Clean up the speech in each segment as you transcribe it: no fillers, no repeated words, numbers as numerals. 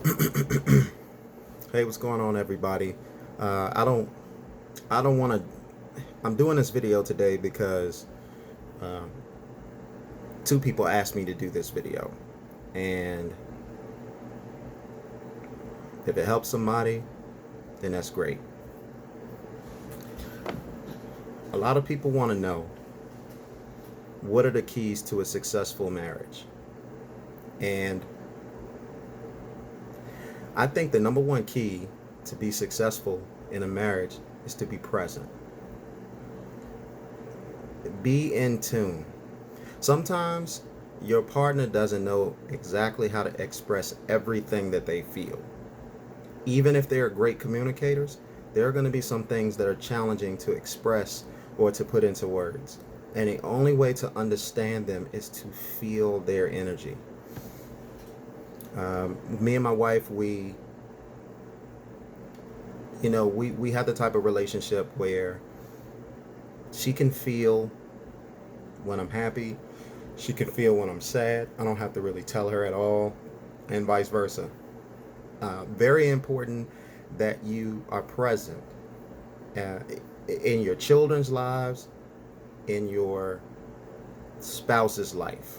Hey, what's going on, everybody? Uh, I don't, I don't want to. I'm doing this video today because uh, two people asked me to do this video, and if it helps somebody, then that's great. A lot of people want to know what are the keys to a successful marriage, and I think the number one key to be successful in a marriage is to be present. Be in tune. Sometimes your partner doesn't know exactly how to express everything that they feel. Even if they are great communicators, there are going to be some things that are challenging to express or to put into words. And the only way to understand them is to feel their energy. Me and my wife, we have the type of relationship where she can feel when I'm happy. She can feel when I'm sad. I don't have to really tell her at all, and vice versa. Very important that you are present uh, in your children's lives, in your spouse's life.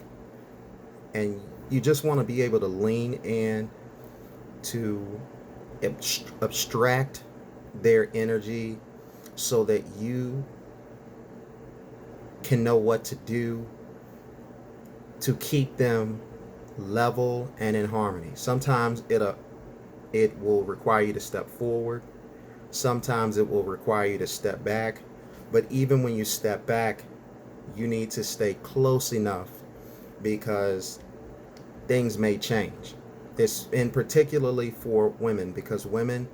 And you just want to be able to lean in to abstract their energy so that you can know what to do to keep them level and in harmony. Sometimes it will require you to step forward. Sometimes it will require you to step back. But even when you step back, you need to stay close enough because things may change. This in particularly for women because women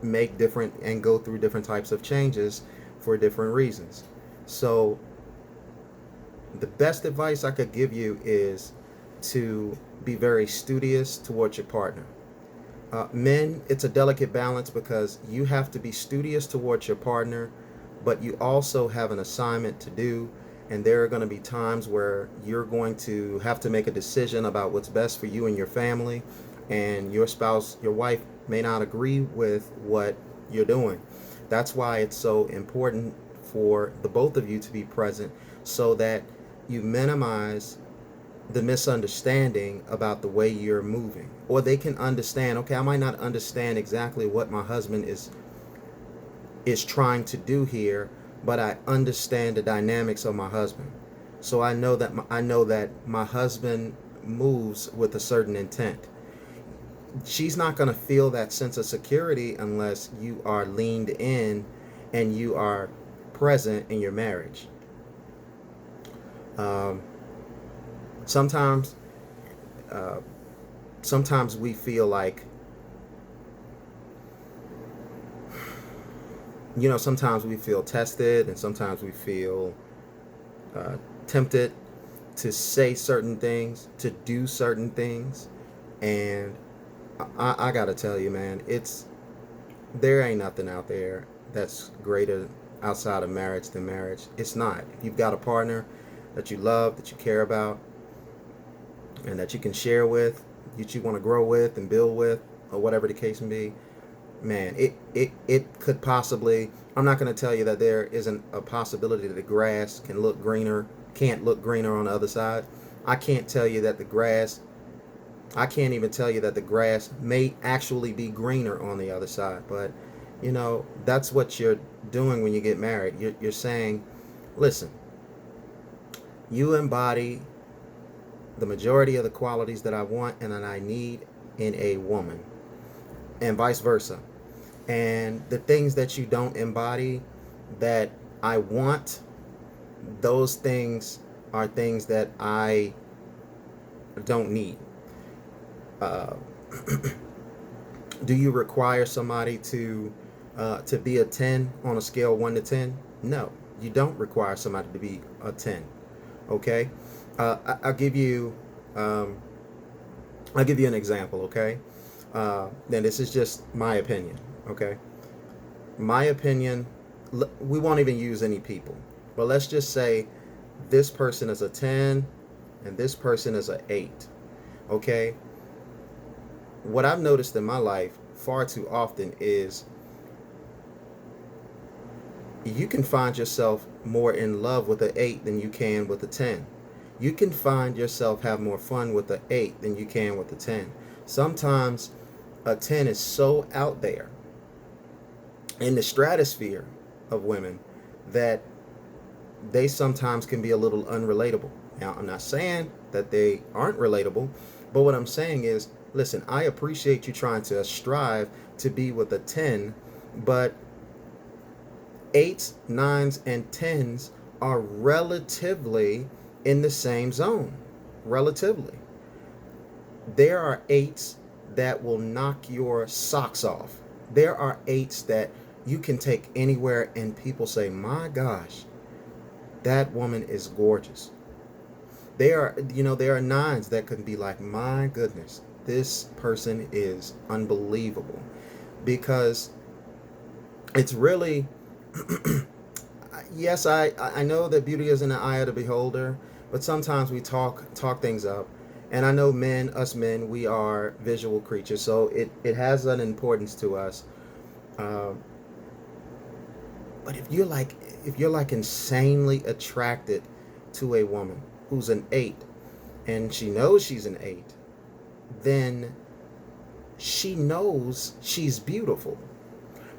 make different and go through different types of changes for different reasons. So the best advice I could give you is to be very studious towards your partner. Men, it's a delicate balance because you have to be studious towards your partner, but you also have an assignment to do. And there are going to be times where you're going to have to make a decision about what's best for you and your family. And your spouse, your wife, may not agree with what you're doing. That's why it's so important for the both of you to be present so that you minimize the misunderstanding about the way you're moving, or they can understand, okay, I might not understand exactly what my husband is trying to do here, but I understand the dynamics of my husband. So I know that my husband moves with a certain intent. She's not going to feel that sense of security unless you are leaned in and you are present in your marriage. um, sometimes uh, sometimes we feel like, sometimes we feel tested, and sometimes we feel uh, tempted to say certain things, to do certain things. And I gotta tell you, man, there ain't nothing out there that's greater outside of marriage than marriage. It's not. If you've got a partner that you love, that you care about, and that you can share with, that you want to grow with and build with, or whatever the case may be, man, it could possibly. I'm not going to tell you that there isn't a possibility that the grass can't look greener on the other side. I can't tell you that the grass. I can't even tell you that the grass may actually be greener on the other side. But that's what you're doing when you get married. You're saying, listen, you embody the majority of the qualities that I want and that I need in a woman, and vice versa. And the things that you don't embody that I want, those things are things that I don't need. Uh, do you require somebody to be a 10 on a scale 1 to 10? No, you don't require somebody to be a 10. Okay, I'll give you um, I'll give you an example. Okay, and this is just my opinion. Okay, my opinion. We won't even use any people, but let's just say this person is a 10 and this person is a 8. Okay, what I've noticed in my life far too often is you can find yourself more in love with an 8 than you can with a 10. You can find yourself have more fun with an 8 than you can with a 10. Sometimes a 10 is so out there in the stratosphere of women that they sometimes can be a little unrelatable. Now, I'm not saying that they aren't relatable, but what I'm saying is, listen, I appreciate you trying to strive to be with a 10, but 8s, 9s, and 10s are relatively in the same zone. Relatively. There are 8s that will knock your socks off. There are 8s that you can take anywhere and people say, my gosh, that woman is gorgeous. There are 9s that can be like, my goodness, this person is unbelievable. Because it's really, yes, I know that beauty is in the eye of the beholder, but sometimes we talk things up. And I know us men, we are visual creatures, so it has an importance to us. Uh, but if you're like insanely attracted to a woman who's an 8 and she knows she's an 8, then she knows she's beautiful.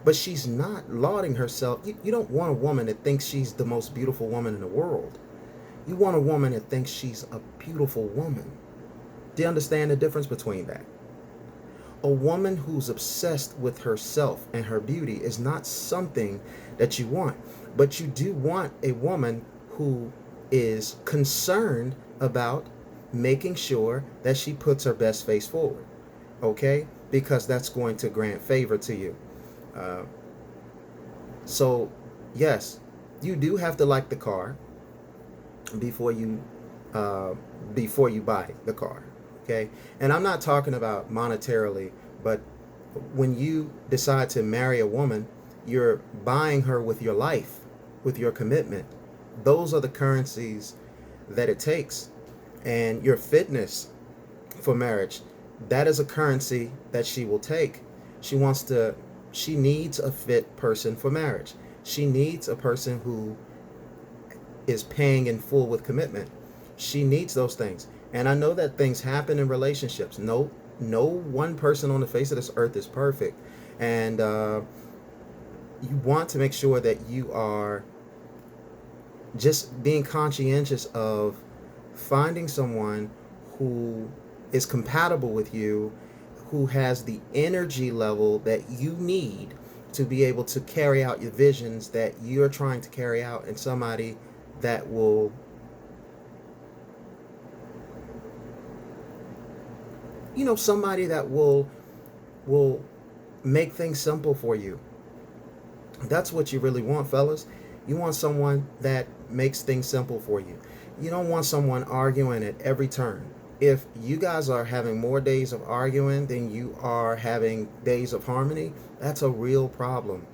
But she's not lauding herself. You don't want a woman that thinks she's the most beautiful woman in the world. You want a woman that thinks she's a beautiful woman. Do you understand the difference between that? A woman who's obsessed with herself and her beauty is not something that you want. But you do want a woman who is concerned about making sure that she puts her best face forward. Okay? Because that's going to grant favor to you. So, yes, you do have to like the car before you buy the car. Okay, and I'm not talking about monetarily, but when you decide to marry a woman, you're buying her with your life, with your commitment. Those are the currencies that it takes, and your fitness for marriage. That is a currency that she will take. She needs a fit person for marriage. She needs a person who is paying in full with commitment. She needs those things. And I know that things happen in relationships. No one person on the face of this earth is perfect. And you want to make sure that you are just being conscientious of finding someone who is compatible with you, who has the energy level that you need to be able to carry out your visions that you're trying to carry out, and somebody that will somebody that will make things simple for you. That's what you really want, fellas. You want someone that makes things simple for you. You don't want someone arguing at every turn. If you guys are having more days of arguing than you are having days of harmony, that's a real problem.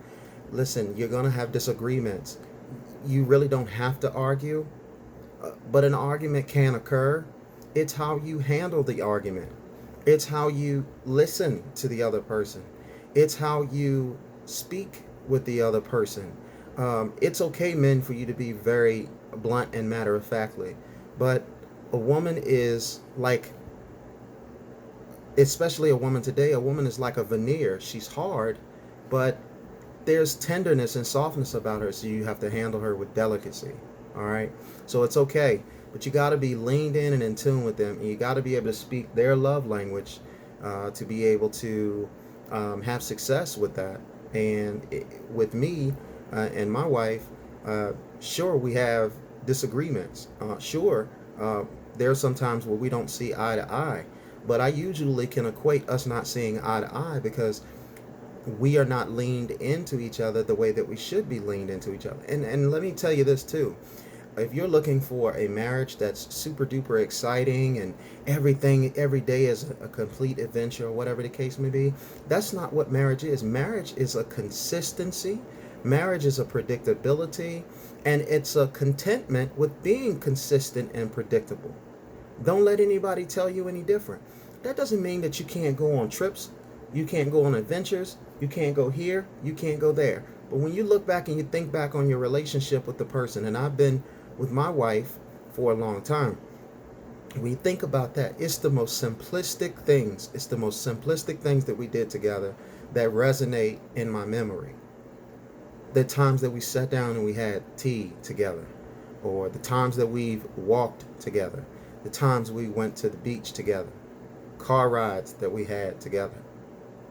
Listen, you're going to have disagreements. You really don't have to argue, but an argument can occur. It's how you handle the argument. It's how you listen to the other person. It's how you speak with the other person. It's okay, men, for you to be very blunt and matter-of-factly, but a woman is like, especially a woman today, a woman is like a veneer. She's hard, but there's tenderness and softness about her, so you have to handle her with delicacy. All right? So it's okay, but you got to be leaned in and in tune with them, and you got to be able to speak their love language to be able to have success with that. And with me and my wife, sure, we have disagreements. Sure, there are some times where we don't see eye to eye, but I usually can equate us not seeing eye to eye because we are not leaned into each other the way that we should be leaned into each other. And let me tell you this too. If you're looking for a marriage that's super duper exciting and everything every day is a complete adventure or whatever the case may be, that's not what marriage is. Marriage is a consistency. Marriage is a predictability, and it's a contentment with being consistent and predictable. Don't let anybody tell you any different. That doesn't mean that you can't go on trips, you can't go on adventures, you can't go here, you can't go there. But when you look back and you think back on your relationship with the person, and I've been with my wife for a long time, when you think about that, it's the most simplistic things. It's the most simplistic things that we did together that resonate in my memory. The times that we sat down and we had tea together, or the times that we've walked together, the times we went to the beach together, car rides that we had together,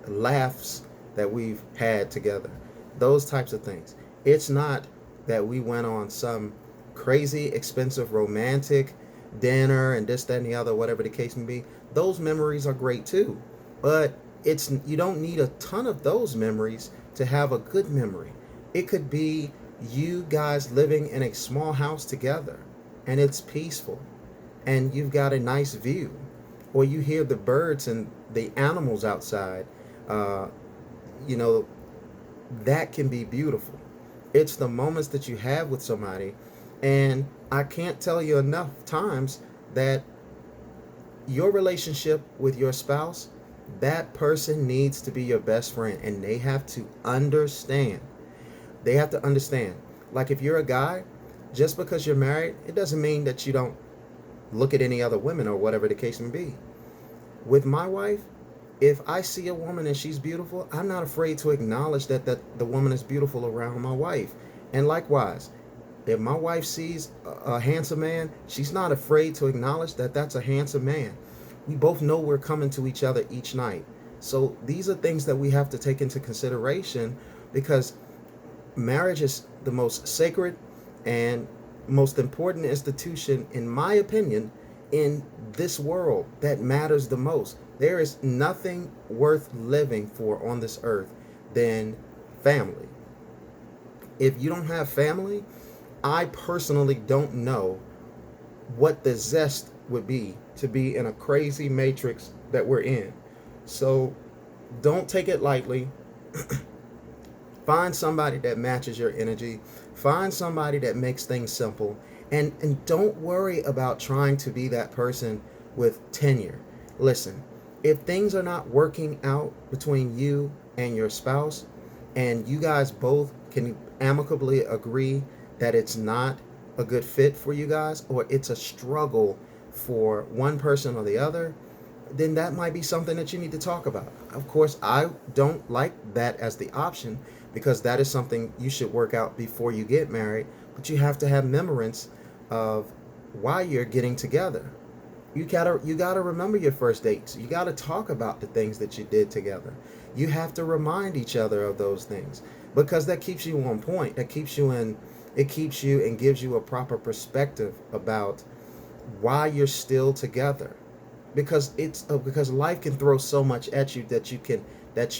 laughs that we've had together, those types of things. It's not that we went on some crazy expensive romantic dinner and this, that, and the other, whatever the case may be. Those memories are great too, but you don't need a ton of those memories to have a good memory. It could be you guys living in a small house together and it's peaceful and you've got a nice view, or you hear the birds and the animals outside. uh, you know, that can be beautiful. It's the moments that you have with somebody. And I can't tell you enough times that your relationship with your spouse, that person needs to be your best friend, and they have to understand. They have to understand. Like, if you're a guy, just because you're married, it doesn't mean that you don't look at any other women or whatever the case may be. With my wife, if I see a woman and she's beautiful, I'm not afraid to acknowledge that the woman is beautiful around my wife. And likewise, if my wife sees a handsome man, she's not afraid to acknowledge that that's a handsome man. We both know we're coming to each other each night. So these are things that we have to take into consideration, because marriage is the most sacred and most important institution, in my opinion, in this world, that matters the most. There is nothing worth living for on this earth than family. If you don't have family, I personally don't know what the zest would be to be in a crazy matrix that we're in. So don't take it lightly. Find somebody that matches your energy. Find somebody that makes things simple. And don't worry about trying to be that person with tenure. Listen, if things are not working out between you and your spouse, and you guys both can amicably agree that it's not a good fit for you guys, or it's a struggle for one person or the other, then that might be something that you need to talk about. Of course, I don't like that as the option, because that is something you should work out before you get married. But you have to have remembrance of why you're getting together. You gotta remember your first dates. You gotta talk about the things that you did together. You have to remind each other of those things, because that keeps you on point. That keeps you in. It keeps you and gives you a proper perspective about why you're still together. Because because life can throw so much at you that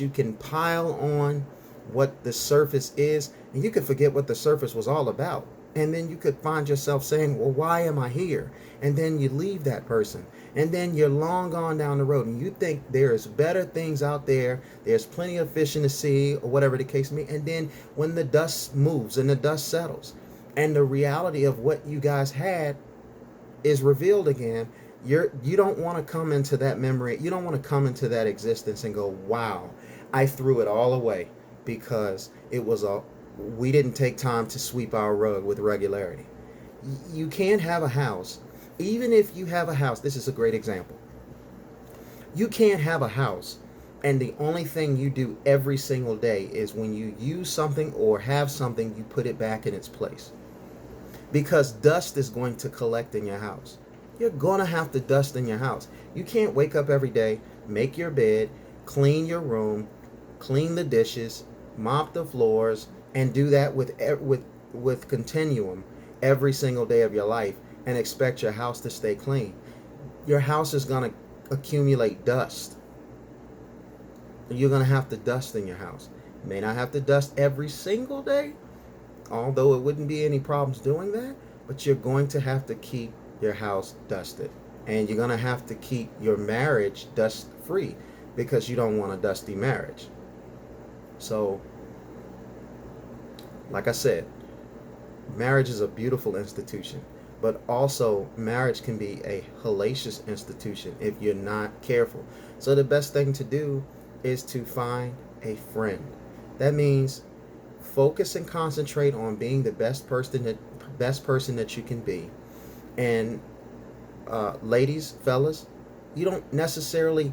you can pile on what the surface is, and you could forget what the surface was all about. And then you could find yourself saying, well, why am I here? And then you leave that person, and then you're long gone down the road, and you think there's better things out there, there's plenty of fish in the sea, or whatever the case may be. And then when the dust moves and the dust settles and the reality of what you guys had is revealed again, you don't want to come into that memory, you don't want to come into that existence and go, wow, I threw it all away because we didn't take time to sweep our rug with regularity. You can't have a house. Even if you have a house, this is a great example. You can't have a house and the only thing you do every single day is, when you use something or have something, you put it back in its place. Because dust is going to collect in your house. You're going to have to dust in your house. You can't wake up every day, make your bed, clean your room, clean the dishes, mop the floors, and do that with continuum every single day of your life, and expect your house to stay clean. Your house is going to accumulate dust. You're going to have to dust in your house. You may not have to dust every single day, although it wouldn't be any problems doing that, but you're going to have to keep your house dusted. And you're going to have to keep your marriage dust free, because you don't want a dusty marriage. So, like I said, marriage is a beautiful institution. but also marriage can be a hellacious institution if you're not careful. So the best thing to do is to find a friend. That means focus and concentrate on being the best person that you can be. And ladies, fellas, you don't necessarily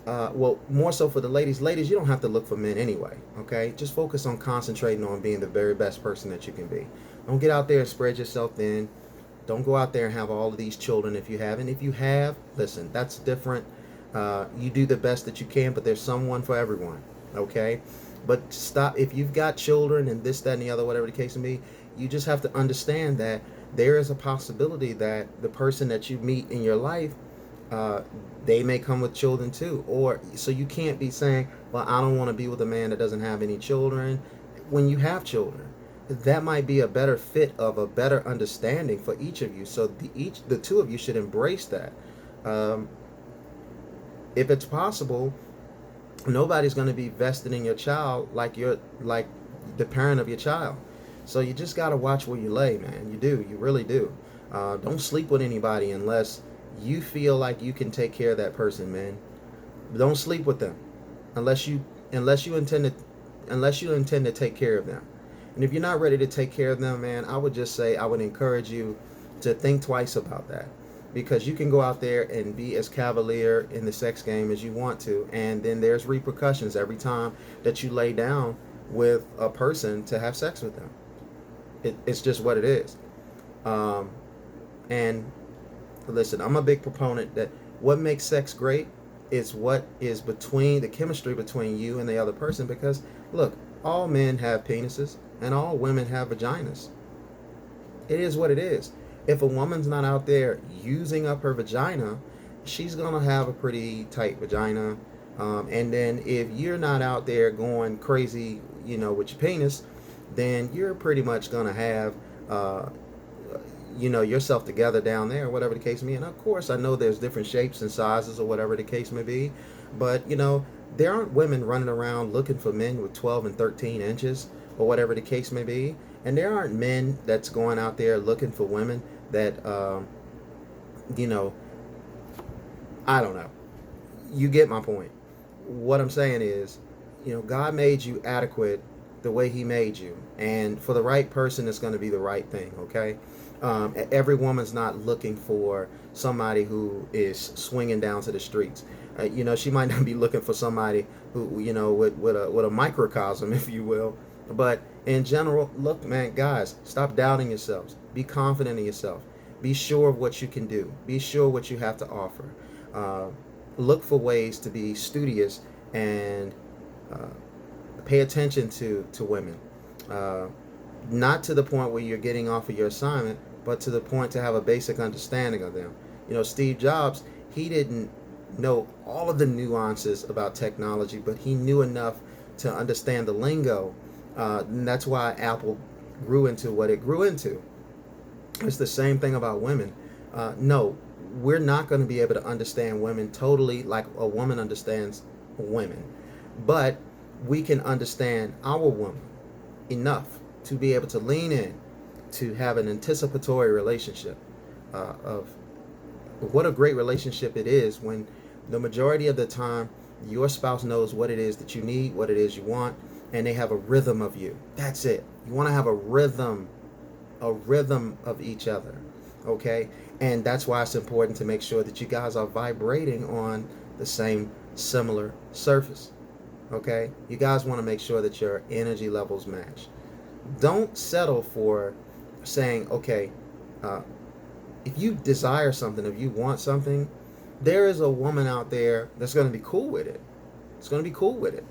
well, more so for the ladies. Ladies, you don't have to look for men anyway, okay? Just focus on concentrating on being the very best person that you can be. Don't get out there and spread yourself thin. Don't go out there and have all of these children if you haven't. If you have, listen, that's different. You do the best that you can, but there's someone for everyone, okay? But stop, if you've got children and this, that, and the other, whatever the case may be, you just have to understand that there is a possibility that the person that you meet in your life, uh, they may come with children too. Or so you can't be saying, well, I don't want to be with a man that doesn't have any children when you have children. That might be a better fit of a better understanding for each of you. So the two of you should embrace that. Um, if it's possible, nobody's going to be vested in your child like the parent of your child. So you just got to watch where you lay, man. You really do. Don't sleep with anybody unless you feel like you can take care of that person, man. Don't sleep with them unless you unless you intend to take care of them. And if you're not ready to take care of them, man, I would encourage you to think twice about that, because you can go out there and be as cavalier in the sex game as you want to, and then there's repercussions every time that you lay down with a person to have sex with them. It's just what it is. Um, and listen, I'm a big proponent that what makes sex great is what is between the chemistry between you and the other person. Because look, all men have penises and all women have vaginas. It is what it is. If a woman's not out there using up her vagina, she's gonna have a pretty tight vagina. And then if you're not out there going crazy, with your penis, then you're pretty much gonna have uh, yourself together down there, whatever the case may be. And of course, I know there's different shapes and sizes or whatever the case may be, but there aren't women running around looking for men with 12 and 13 inches or whatever the case may be, and there aren't men that's going out there looking for women that you know I don't know. You get my point. What I'm saying is, God made you adequate the way He made you, and for the right person, it's going to be the right thing. Okay. Every woman's not looking for somebody who is swinging down to the streets. She might not be looking for somebody who, with a microcosm, if you will. But in general, look, man, guys, stop doubting yourselves. Be confident in yourself. Be sure of what you can do. Be sure what you have to offer. Uh, Look for ways to be studious and uh, pay attention to women. Uh, Not to the point where you're getting off of your assignment, but to the point to have a basic understanding of them. Steve Jobs, he didn't know all of the nuances about technology, but he knew enough to understand the lingo. And that's why Apple grew into what it grew into. It's the same thing about women. No, we're not going to be able to understand women totally like a woman understands women, but we can understand our woman enough to be able to lean in, to have an anticipatory relationship of what a great relationship it is when the majority of the time your spouse knows what it is that you need, what it is you want, and they have a rhythm of you. That's it. You want to have a rhythm of each other, okay? And that's why it's important to make sure that you guys are vibrating on the same similar surface, okay? You guys want to make sure that your energy levels match. Don't settle for saying, okay, if you desire something, if you want something, there is a woman out there that's going to be cool with it. It's going to be cool with it.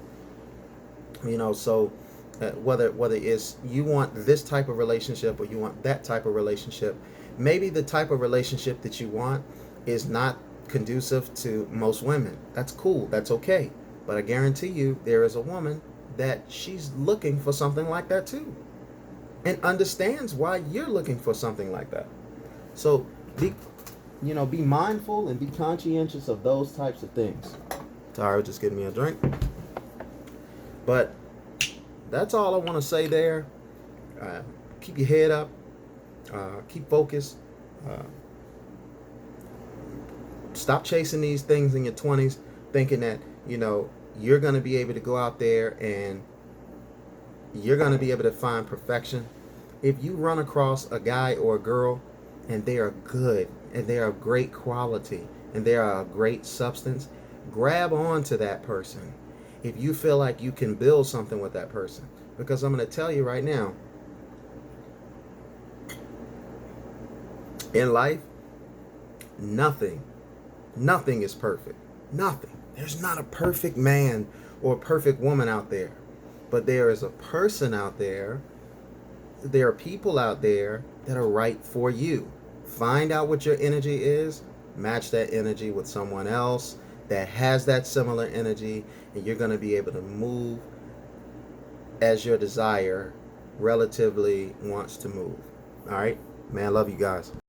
So whether it's you want this type of relationship or you want that type of relationship, maybe the type of relationship that you want is not conducive to most women. That's cool. That's okay. But I guarantee you there is a woman that she's looking for something like that too, and understands why you're looking for something like that. So be mindful and be conscientious of those types of things. Tara just getting me a drink. But that's all I want to say there. Keep your head up. Keep focused. Uh, Stop chasing these things in your 20s, thinking that, you're going to be able to go out there and you're going to be able to find perfection. If you run across a guy or a girl and they are good and they are of great quality and they are a great substance, grab on to that person. If you feel like you can build something with that person, because I'm going to tell you right now, in life, nothing is perfect. Nothing. There's not a perfect man or a perfect woman out there. But there is a person out there. There are people out there that are right for you. Find out what your energy is. Match that energy with someone else that has that similar energy. And you're going to be able to move as your desire relatively wants to move. All right? Man, I love you guys.